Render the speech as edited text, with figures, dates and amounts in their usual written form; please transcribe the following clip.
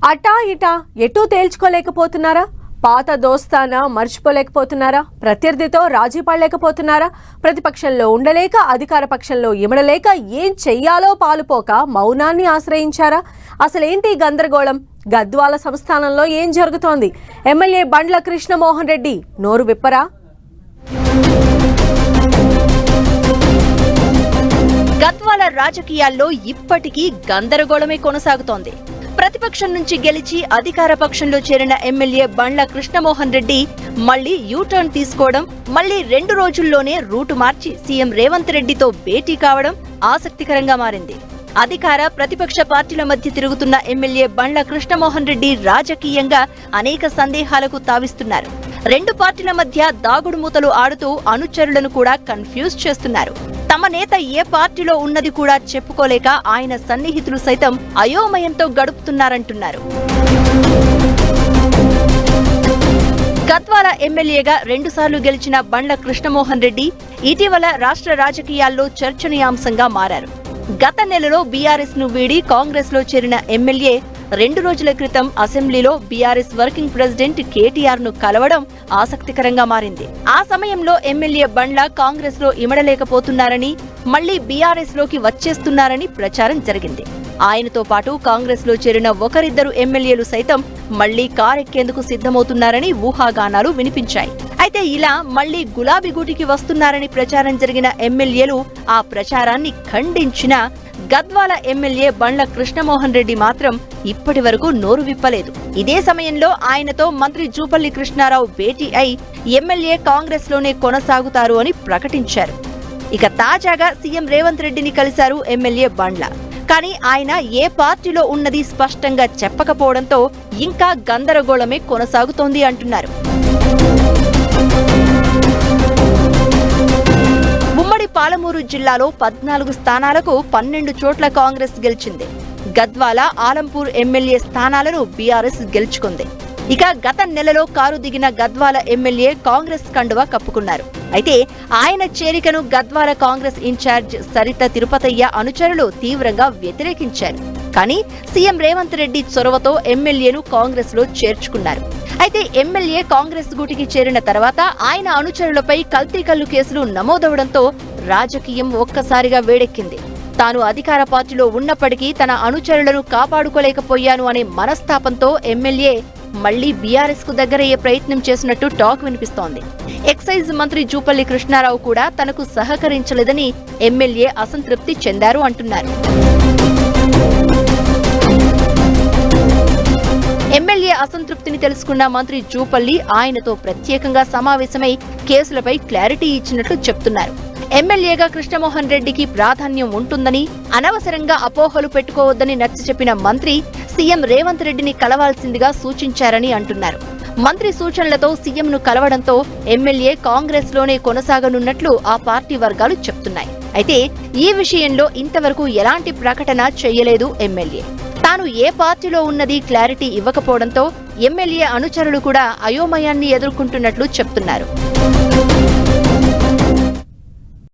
అటా ఇటా ఎటూ తేల్చుకోలేకపోతున్నారా? పాత దోస్తానా మర్చిపోలేకపోతున్నారా? ప్రత్యర్థితో రాజీ పడలేకపోతున్నారా? ప్రతిపక్షంలో ఉండలేక అధికార పక్షంలో ఇమడలేక ఏం చెయ్యాలో పాలుపోక మౌనాన్ని ఆశ్రయించారా? అసలేంటి గందరగోళం? గద్వాల సంస్థానంలో ఏం జరుగుతోంది? ఎమ్మెల్యే బండ్ల కృష్ణమోహన్ రెడ్డి నోరు విప్పరా? గద్వాల రాజకీయాల్లో ఇప్పటికీ గందరగోళమే కొనసాగుతోంది. ప్రతిపక్షం నుంచి గెలిచి అధికార పక్షంలో చేరిన ఎమ్మెల్యే బండ్ల కృష్ణమోహన్ రెడ్డి మళ్లీ యూటర్న్ తీసుకోవడం, మళ్లీ 2 రోజుల్లోనే రూటు మార్చి సీఎం రేవంత్ రెడ్డితో భేటీ కావడం ఆసక్తికరంగా మారింది. అధికార ప్రతిపక్ష పార్టీల మధ్య తిరుగుతున్న ఎమ్మెల్యే బండ్ల కృష్ణమోహన్ రెడ్డి రాజకీయంగా అనేక సందేహాలకు తావిస్తున్నారు. 2 పార్టీల మధ్య దాగుడు మూతలు ఆడుతూ అనుచరులను కూడా కన్ఫ్యూజ్ చేస్తున్నారు. తమ నేత ఏ పార్టీలో ఉన్నది కూడా చెప్పుకోలేక ఆయన సన్నిహితులు సైతం అయోమయంతో గడుపుతున్నారంటున్నారు. గద్వాల ఎమ్మెల్యేగా 2 సార్లు గెలిచిన బండ్ల కృష్ణమోహన్ రెడ్డి ఇటీవల రాష్ట్ర రాజకీయాల్లో చర్చనీయాంశంగా మారారు. గత నెలలో బీఆర్ఎస్ ను వీడి కాంగ్రెస్ లో చేరిన ఎమ్మెల్యే 2 రోజుల క్రితం అసెంబ్లీలో బీఆర్ఎస్ వర్కింగ్ ప్రెసిడెంట్ కేటీఆర్ ను కలవడం ఆసక్తికరంగా మారింది. ఆ సమయంలో ఎమ్మెల్యే బండ్ల కాంగ్రెస్ లో ఇమడలేకపోతున్నారని, మళ్లీ బీఆర్ఎస్ లోకి వచ్చేస్తున్నారని ప్రచారం జరిగింది. ఆయనతో పాటు కాంగ్రెస్ లో చేరిన ఒకరిద్దరు ఎమ్మెల్యేలు సైతం మళ్లీ కారెక్కేందుకు సిద్ధమవుతున్నారని ఊహాగానాలు వినిపించాయి. అయితే ఇలా మళ్లీ గులాబీ గూటికి వస్తున్నారని ప్రచారం జరిగిన ఎమ్మెల్యేలు ఆ ప్రచారాన్ని ఖండించిన గద్వాల ఎమ్మెల్యే బండ్ల కృష్ణమోహన్ రెడ్డి మాత్రం ఇప్పటి వరకు నోరు విప్పలేదు. ఇదే సమయంలో ఆయనతో మంత్రి జూపల్లి కృష్ణారావు భేటీ అయి ఎమ్మెల్యే కాంగ్రెస్ లోనే కొనసాగుతారు అని ప్రకటించారు. ఇక తాజాగా సీఎం రేవంత్ రెడ్డిని కలిశారు ఎమ్మెల్యే బండ్ల. కానీ ఆయన ఏ పార్టీలో ఉన్నది స్పష్టంగా చెప్పకపోవడంతో ఇంకా గందరగోళమే కొనసాగుతోంది అంటున్నారు. ఉమ్మడి పాలమూరు జిల్లాలో 14 స్థానాలకు 12 చోట్ల కాంగ్రెస్ గెలిచింది. గద్వాల, ఆలంపూర్ ఎమ్మెల్యే స్థానాలను బీఆర్ఎస్ గెలుచుకుంది. ఇక గత నెలలో కారు దిగిన గద్వాల ఎమ్మెల్యే కాంగ్రెస్ కండువా కప్పుకున్నారు. అయితే ఆయన చేరికను గద్వాల కాంగ్రెస్ ఇన్ఛార్జ్ సరిత తిరుపతయ్య అనుచరులు తీవ్రంగా వ్యతిరేకించారు. కానీ సీఎం రేవంత్ రెడ్డి చొరవతో ఎమ్మెల్యేను కాంగ్రెస్ లో చేర్చుకున్నారు. అయితే ఎమ్మెల్యే కాంగ్రెస్ గూటికి చేరిన తర్వాత ఆయన అనుచరులపై కల్తీ కల్లు కేసులు నమోదవడంతో రాజకీయం ఒక్కసారిగా వేడెక్కింది. తాను అధికార పార్టీలో ఉన్నప్పటికీ తన అనుచరులను కాపాడుకోలేకపోయాను అనే మనస్తాపంతో ఎమ్మెల్యే మళ్లీ బీఆర్ఎస్ కు దగ్గరయ్యే ప్రయత్నం చేసినట్టు టాక్ వినిపిస్తోంది. ఎక్సైజ్ మంత్రి జూపల్లి కృష్ణారావు కూడా తనకు సహకరించలేదని ఎమ్మెల్యే అసంతృప్తి చెందారు అంటున్నారు. ఎమ్మెల్యే అసంతృప్తిని తెలుసుకున్న మంత్రి జూపల్లి ఆయనతో ప్రత్యేకంగా సమావేశమై కేసులపై క్లారిటీ ఇచ్చినట్లు చెప్తున్నారు. ఎమ్మెల్యేగా కృష్ణమోహన్ రెడ్డికి ప్రాధాన్యం ఉంటుందని, అనవసరంగా అపోహలు పెట్టుకోవద్దని నచ్చచెప్పిన మంత్రి సీఎం రేవంత్ రెడ్డిని కలవాల్సిందిగా సూచించారని అంటున్నారు. మంత్రి సూచనలతో సీఎంను కలవడంతో ఎమ్మెల్యే కాంగ్రెస్ లోనే కొనసాగనున్నట్లు ఆ పార్టీ వర్గాలు చెప్తున్నాయి. అయితే ఈ విషయంలో ఇంతవరకు ఎలాంటి ప్రకటన చేయలేదు ఎమ్మెల్యే. తాను ఏ పార్టీలో ఉన్నది క్లారిటీ ఇవ్వకపోవడంతో ఎమ్మెల్యే అనుచరులు కూడా అయోమయాన్ని ఎదుర్కొంటున్నట్లు చెప్తున్నారు.